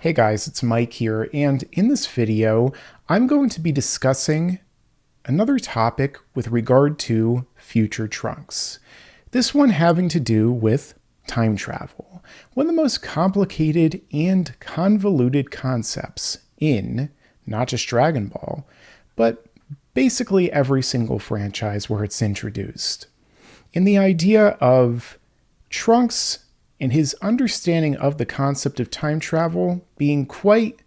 Hey guys, it's Mike here, and in this video, I'm going to be discussing another topic with regard to future Trunks. This one having to do with time travel, one of the most complicated and convoluted concepts in not just Dragon Ball, but basically every single franchise where it's introduced. In the idea of Trunks and his understanding of the concept of time travel being quite,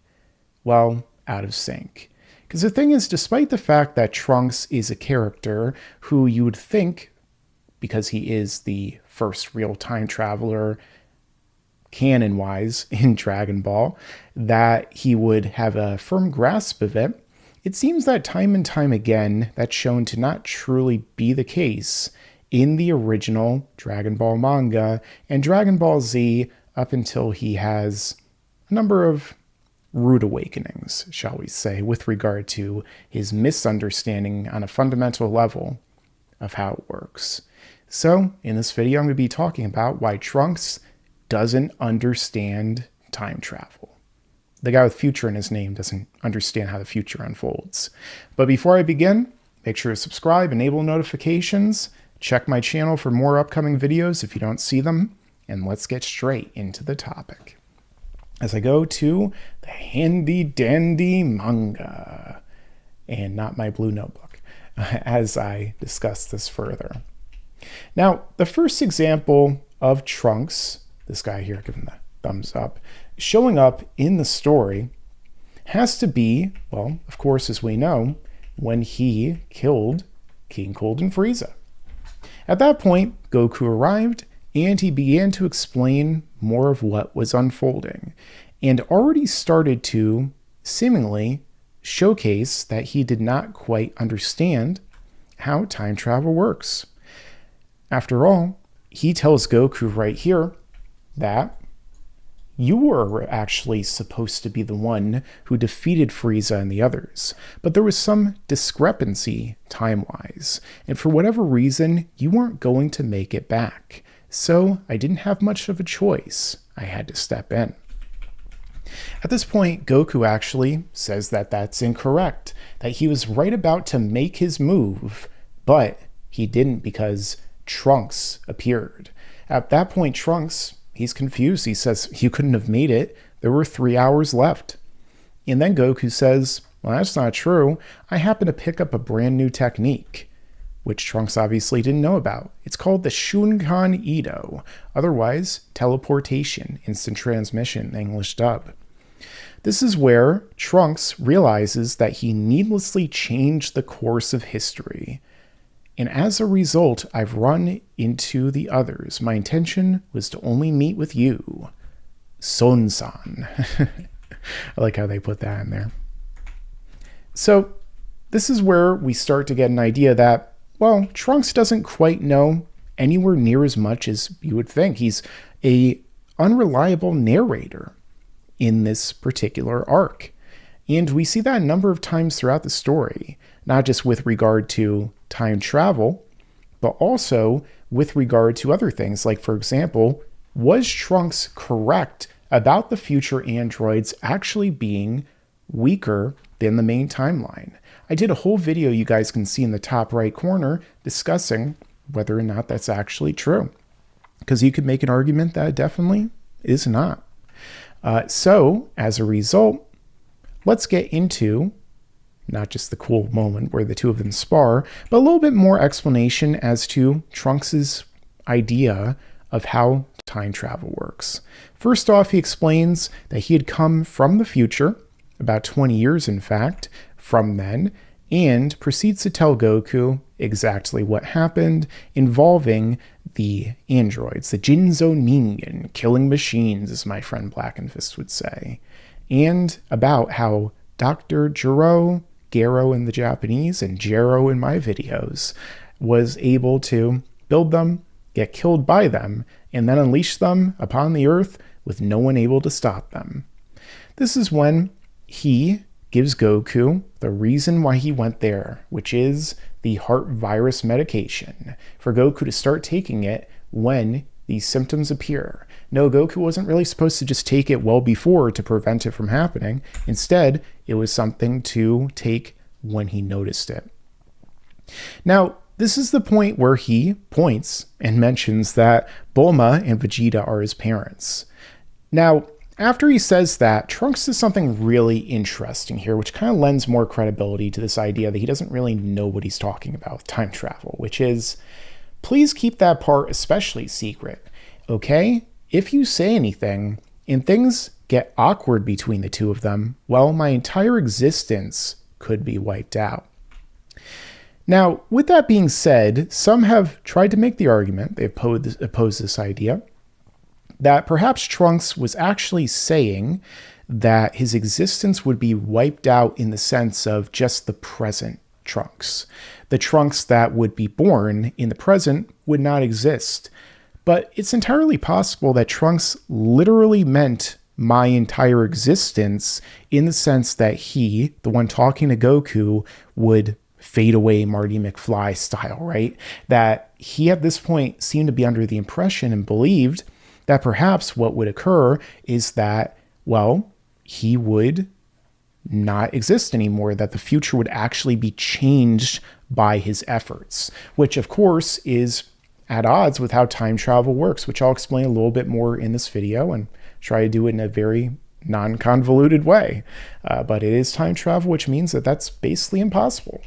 well, out of sync. Because the thing is, despite the fact that Trunks is a character who you would think, because he is the first real time traveler canon-wise in Dragon Ball, that he would have a firm grasp of it, it seems that time and time again that's shown to not truly be the case in the original Dragon Ball manga and Dragon Ball Z up until he has a number of rude awakenings, shall we say, with regard to his misunderstanding on a fundamental level of how it works. So, in this video, I'm going to be talking about why Trunks doesn't understand time travel. The guy with future in his name doesn't understand how the future unfolds. But before I begin, make sure to subscribe, enable notifications, check my channel for more upcoming videos if you don't see them, and let's get straight into the topic. As I go to the handy dandy manga, and not my blue notebook, as I discuss this further. Now, the first example of Trunks, this guy here giving the thumbs up, showing up in the story has to be, well, of course, as we know, when he killed King Cold and Frieza. At that point, Goku arrived, and he began to explain more of what was unfolding, and already started to, seemingly, showcase that he did not quite understand how time travel works. After all, he tells Goku right here that you were actually supposed to be the one who defeated Frieza and the others, but there was some discrepancy time-wise, and for whatever reason, you weren't going to make it back. So I didn't have much of a choice. I had to step in. At this point, Goku actually says that that's incorrect, that he was right about to make his move, but he didn't because Trunks appeared. At that point, Trunks, he's confused. He says, you couldn't have made it. There were 3 hours left. And then Goku says, well, that's not true. I happened to pick up a brand new technique, which Trunks obviously didn't know about. It's called the Shunkan Ido, otherwise teleportation, instant transmission, English dub. This is where Trunks realizes that he needlessly changed the course of history. And as a result, I've run into the others. My intention was to only meet with you, Son-san. I like how they put that in there. So this is where we start to get an idea that, well, Trunks doesn't quite know anywhere near as much as you would think. He's an unreliable narrator in this particular arc. And we see that a number of times throughout the story, not just with regard to time travel, but also with regard to other things. Like, for example, was Trunks correct about the future androids actually being weaker than the main timeline? I did a whole video you guys can see in the top right corner discussing whether or not that's actually true, because you could make an argument that it definitely is not. So, as a result, let's get into not just the cool moment where the two of them spar, but a little bit more explanation as to Trunks' idea of how time travel works. First off, he explains that he had come from the future, about 20 years in fact, from then, and proceeds to tell Goku exactly what happened involving the androids, the Jinzo Ningen, killing machines, as my friend Black and Fist would say, and about how Dr. Gero in the Japanese, and Jero in my videos, was able to build them, get killed by them, and then unleash them upon the earth with no one able to stop them. This is when he gives Goku the reason why he went there, which is the heart virus medication, for Goku to start taking it when these symptoms appear. No, Goku wasn't really supposed to just take it well before to prevent it from happening. Instead, it was something to take when he noticed it. Now, this is the point where he points and mentions that Bulma and Vegeta are his parents. Now, after he says that, Trunks does something really interesting here, which kind of lends more credibility to this idea that he doesn't really know what he's talking about with time travel, which is, please keep that part especially secret, okay? If you say anything and things get awkward between the two of them, well, my entire existence could be wiped out. Now, with that being said, some have tried to make the argument, they've opposed this idea, that perhaps Trunks was actually saying that his existence would be wiped out in the sense of just the present Trunks. The Trunks that would be born in the present would not exist. But it's entirely possible that Trunks literally meant my entire existence in the sense that he, the one talking to Goku, would fade away Marty McFly style, right? That he at this point seemed to be under the impression and believed that perhaps what would occur is that, well, he would not exist anymore, that the future would actually be changed by his efforts, which of course is at odds with how time travel works, which I'll explain a little bit more in this video and try to do it in a very non-convoluted way. But it is time travel, which means that that's basically impossible.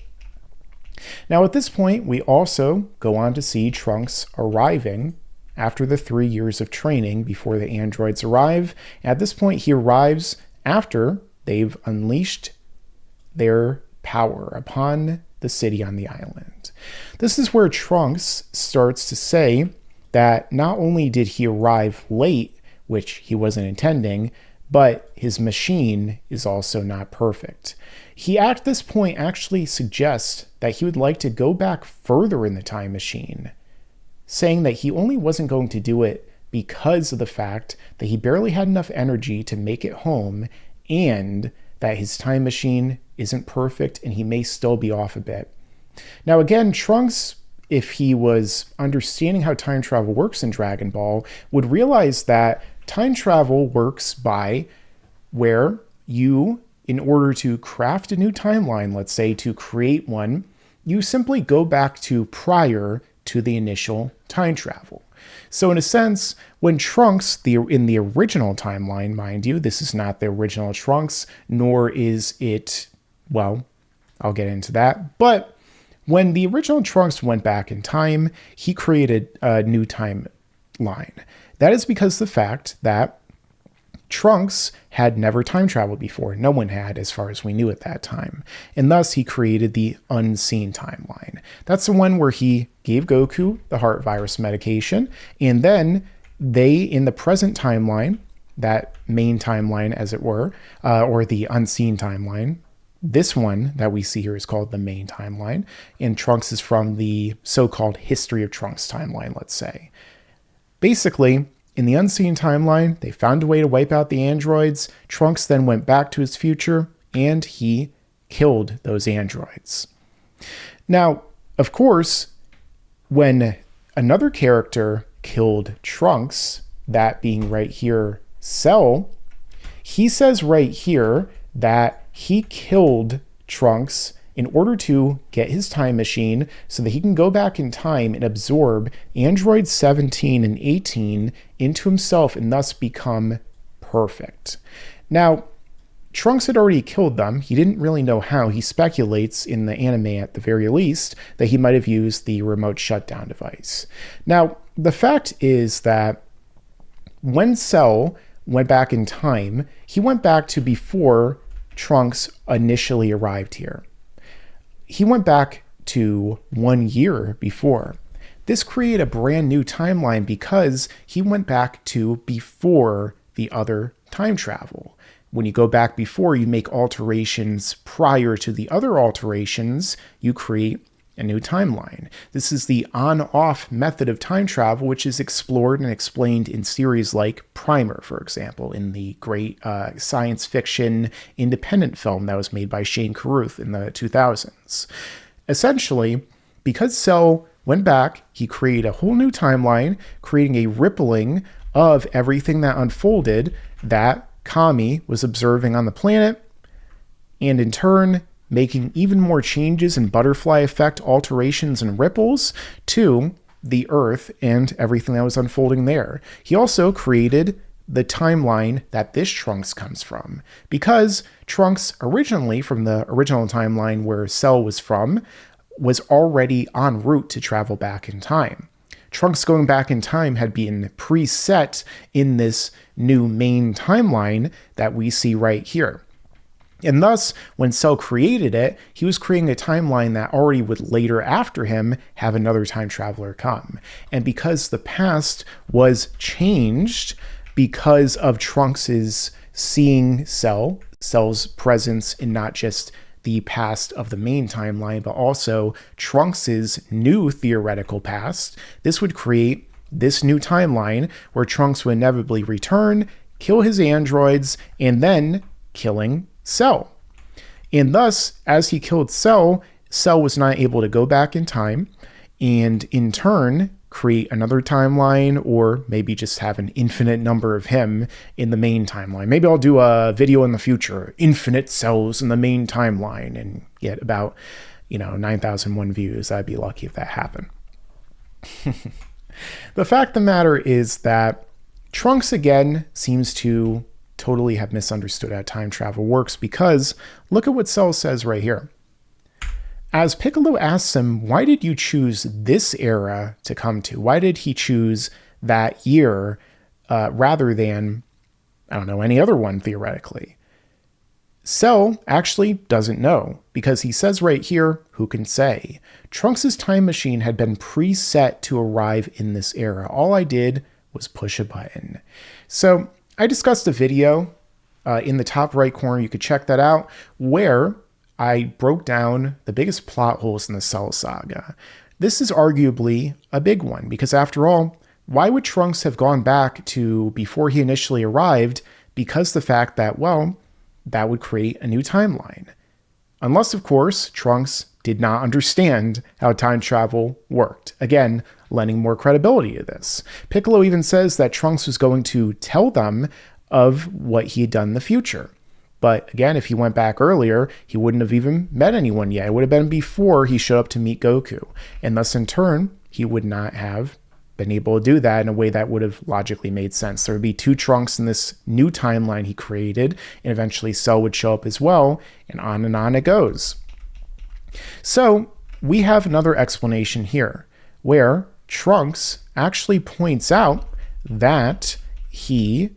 Now at this point, we also go on to see Trunks arriving after the 3 years of training before the androids arrive. At this point, he arrives after they've unleashed their power upon the city on the island. This is where Trunks starts to say that not only did he arrive late, which he wasn't intending, but his machine is also not perfect. He at this point actually suggests that he would like to go back further in the time machine, saying that he only wasn't going to do it because of the fact that he barely had enough energy to make it home and that his time machine isn't perfect and he may still be off a bit. Now again, Trunks, if he was understanding how time travel works in Dragon Ball, would realize that time travel works by where you, in order to craft a new timeline, let's say to create one, you simply go back to prior to the initial time travel. So in a sense, when Trunks, in the original timeline, mind you, this is not the original Trunks, nor is it, well, I'll get into that, but when the original Trunks went back in time, he created a new timeline. That is because the fact that Trunks had never time traveled before. No one had, as far as we knew at that time. And thus he created the unseen timeline. That's the one where he gave Goku the heart virus medication. And then they, in the present timeline, that main timeline as it were, or the unseen timeline, this one that we see here is called the main timeline. And Trunks is from the so-called History of Trunks timeline, let's say. Basically, in the unseen timeline, they found a way to wipe out the androids. Trunks then went back to his future and he killed those androids. Now, of course, when another character killed Trunks, that being right here, Cell, he says right here that he killed Trunks in order to get his time machine so that he can go back in time and absorb androids 17 and 18 into himself and thus become perfect. Now, Trunks had already killed them. He didn't really know how. He speculates in the anime at the very least that he might have used the remote shutdown device. Now, the fact is that when Cell went back in time, he went back to before Trunks initially arrived here. He went back to 1 year before. This created a brand new timeline because he went back to before the other time travel. When you go back before, you make alterations prior to the other alterations, you create a new timeline. This is the on-off method of time travel, which is explored and explained in series like Primer, for example, in the great science fiction independent film that was made by Shane Carruth in the 2000s. Essentially, because Cell went back, he created a whole new timeline, creating a rippling of everything that unfolded that Kami was observing on the planet, and in turn making even more changes and butterfly effect alterations and ripples to the Earth and everything that was unfolding there. He also created the timeline that this Trunks comes from, because Trunks originally, from the original timeline where Cell was from, was already en route to travel back in time. Trunks going back in time had been preset in this new main timeline that we see right here. And thus, when Cell created it, he was creating a timeline that already would later after him have another time traveler come. And because the past was changed because of Trunks's seeing Cell's presence in not just the past of the main timeline, but also Trunks's new theoretical past, this would create this new timeline where Trunks would inevitably return, kill his androids, and then killing Cell. And thus, as he killed Cell, Cell was not able to go back in time and in turn create another timeline, or maybe just have an infinite number of him in the main timeline. Maybe I'll do a video in the future, infinite Cells in the main timeline, and get about, 9,001 views. I'd be lucky if that happened. The fact of the matter is that Trunks again seems to totally have misunderstood how time travel works, because look at what Cell says right here. As Piccolo asks him, why did you choose this era to come to? Why did he choose that year rather than, any other one theoretically? Cell actually doesn't know, because he says right here, who can say? Trunks' time machine had been preset to arrive in this era. All I did was push a button. So I discussed a video in the top right corner, you could check that out, where I broke down the biggest plot holes in the Cell saga. This is arguably a big one, because after all, why would Trunks have gone back to before he initially arrived? Because the fact that, that would create a new timeline. Unless, of course, Trunks did not understand how time travel worked. Again, lending more credibility to this. Piccolo even says that Trunks was going to tell them of what he had done in the future. But again, if he went back earlier, he wouldn't have even met anyone yet. It would have been before he showed up to meet Goku. And thus, in turn, he would not have been able to do that in a way that would have logically made sense. There would be two Trunks in this new timeline he created, and eventually Cell would show up as well, and on it goes. So we have another explanation here, where Trunks actually points out that he,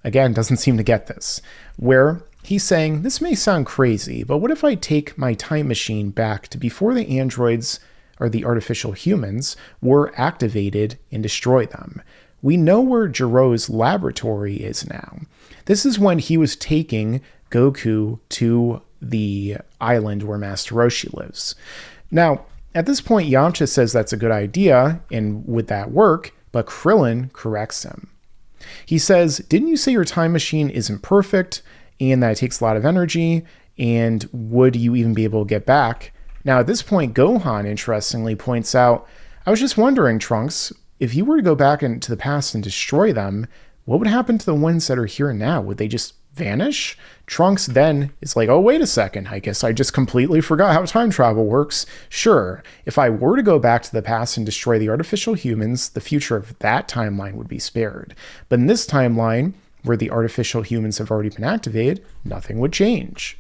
again, doesn't seem to get this, where he's saying, this may sound crazy, but what if I take my time machine back to before the androids or the artificial humans were activated and destroy them? We know where Jiro's laboratory is now. This is when he was taking Goku to the island where Master Roshi lives. Now, at this point, Yamcha says that's a good idea, and would that work? But Krillin corrects him. He says, didn't you say your time machine isn't perfect and that it takes a lot of energy? And would you even be able to get back? Now, at this point, Gohan, interestingly, points out, I was just wondering, Trunks, if you were to go back into the past and destroy them, what would happen to the ones that are here now? Would they just vanish? Trunks then is like, oh, wait a second. I guess I just completely forgot how time travel works. Sure, if I were to go back to the past and destroy the artificial humans, the future of that timeline would be spared. But in this timeline, where the artificial humans have already been activated, nothing would change.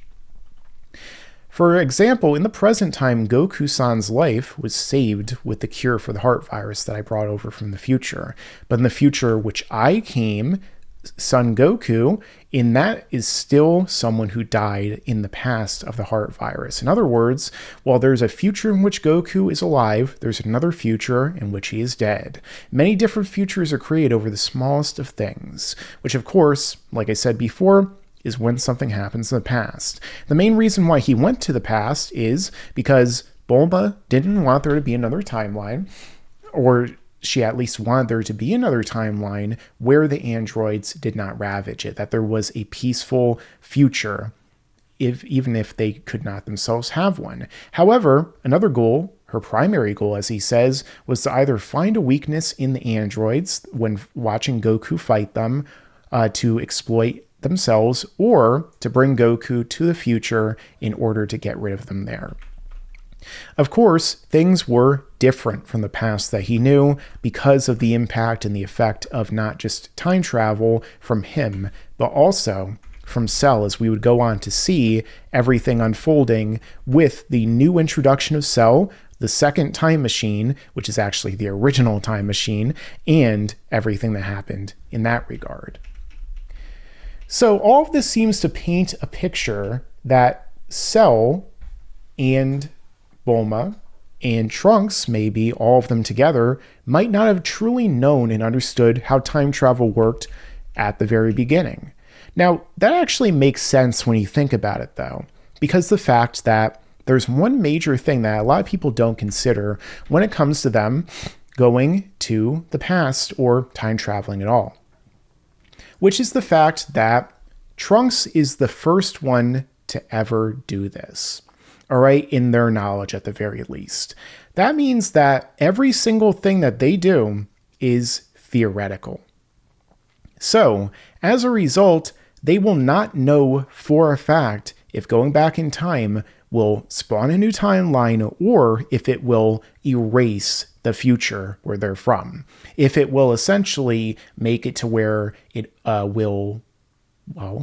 For example, in the present time, Goku-san's life was saved with the cure for the heart virus that I brought over from the future. But in the future, which I came, Son Goku, in that is still someone who died in the past of the heart virus. In other words, while there's a future in which Goku is alive, there's another future in which he is dead. Many different futures are created over the smallest of things, which of course, like I said before, is when something happens in the past. The main reason why he went to the past is because Bulma didn't want there to be another timeline, or she at least wanted there to be another timeline where the androids did not ravage it, that there was a peaceful future, even if they could not themselves have one. However, another goal her primary goal, as he says, was to either find a weakness in the androids when watching Goku fight them to exploit themselves, or to bring Goku to the future in order to get rid of them there. Of course, things were different from the past that he knew because of the impact and the effect of not just time travel from him, but also from Cell, as we would go on to see everything unfolding with the new introduction of Cell, the second time machine, which is actually the original time machine, and everything that happened in that regard. So all of this seems to paint a picture that Cell and Bulma and Trunks, maybe all of them together, might not have truly known and understood how time travel worked at the very beginning. Now, that actually makes sense when you think about it, though, because the fact that there's one major thing that a lot of people don't consider when it comes to them going to the past or time traveling at all, which is the fact that Trunks is the first one to ever do this. All right, in their knowledge at the very least. That means that every single thing that they do is theoretical. So, as a result, they will not know for a fact if going back in time will spawn a new timeline or if it will erase the future where they're from. If it will essentially make it to where it will,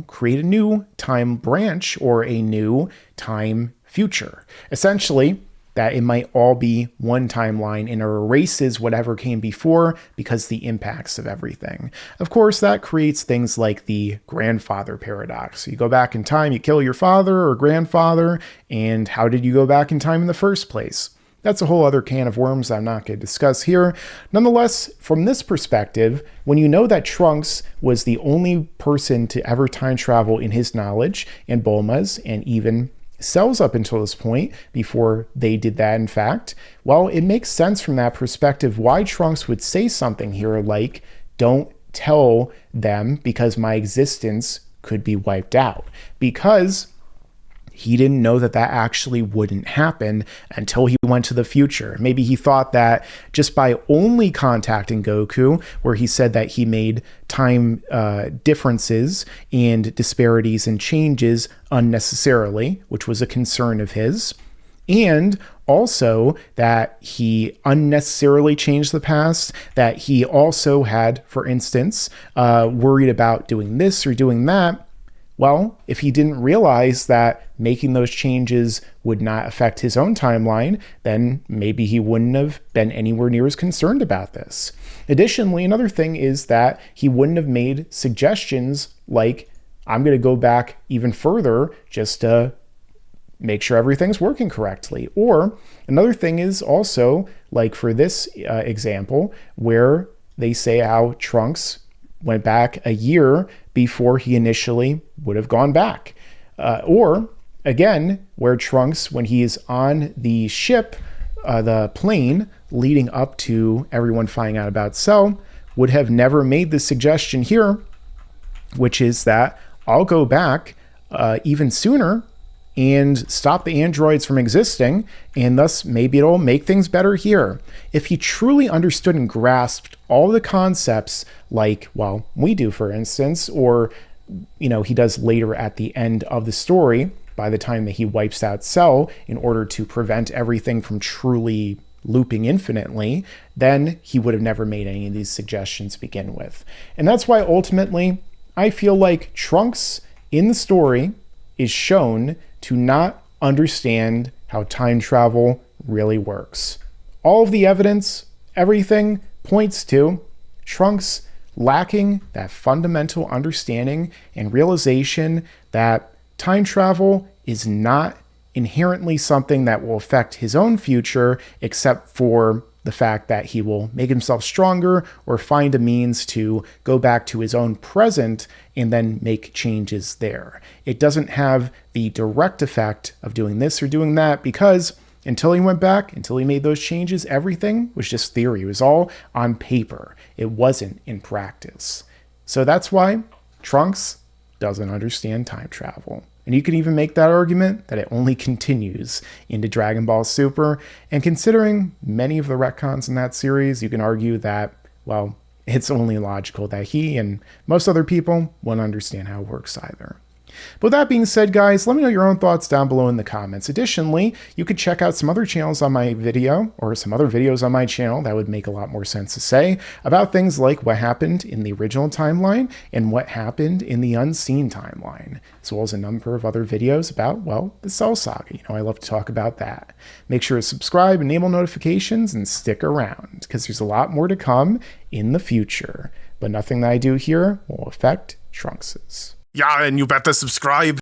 create a new time branch or a new time future. Essentially, that it might all be one timeline and erases whatever came before because the impacts of everything. Of course, that creates things like the grandfather paradox. You go back in time, you kill your father or grandfather, and how did you go back in time in the first place? That's a whole other can of worms I'm not going to discuss here. Nonetheless, from this perspective, when you know that Trunks was the only person to ever time travel in his knowledge, and Bulma's, and even Cell's up until this point, before they did that in fact, well, it makes sense from that perspective why Trunks would say something here like, don't tell them because my existence could be wiped out. Because he didn't know that that actually wouldn't happen until he went to the future. Maybe he thought that just by only contacting Goku, where he said that he made time differences and disparities and changes unnecessarily, which was a concern of his, and also that he unnecessarily changed the past, that he also had, for instance, worried about doing this or doing that. Well, if he didn't realize that making those changes would not affect his own timeline, then maybe he wouldn't have been anywhere near as concerned about this. Additionally, another thing is that he wouldn't have made suggestions like, I'm going to go back even further just to make sure everything's working correctly. Or another thing is also, like for this example, where they say how Trunks went back a year before he initially would have gone back. Or, again, where Trunks, when he is on the ship, the plane leading up to everyone finding out about Cell, would have never made the suggestion here, which is that I'll go back even sooner and stop the androids from existing, and thus maybe it'll make things better here. If he truly understood and grasped all the concepts like, well, we do, for instance, or, he does later at the end of the story, by the time that he wipes out Cell in order to prevent everything from truly looping infinitely, then he would have never made any of these suggestions to begin with. And that's why ultimately I feel like Trunks in the story is shown to not understand how time travel really works. All of the evidence, everything points to Trunks lacking that fundamental understanding and realization that time travel is not inherently something that will affect his own future, except for the fact that he will make himself stronger or find a means to go back to his own present and then make changes there. It doesn't have the direct effect of doing this or doing that because until he went back, until he made those changes, everything was just theory. It was all on paper. It wasn't in practice. So that's why Trunks doesn't understand time travel. And you can even make that argument that it only continues into Dragon Ball Super. And considering many of the retcons in that series, you can argue that, well, it's only logical that he and most other people won't understand how it works either. But with that being said, guys, let me know your own thoughts down below in the comments. Additionally, you could check out some other channels on my video, or some other videos on my channel that would make a lot more sense to say, about things like what happened in the original timeline and what happened in the unseen timeline, as well as a number of other videos about, well, the Cell Saga. I love to talk about that. Make sure to subscribe, enable notifications, and stick around, because there's a lot more to come in the future. But nothing that I do here will affect Trunks's. Yeah, and you better subscribe.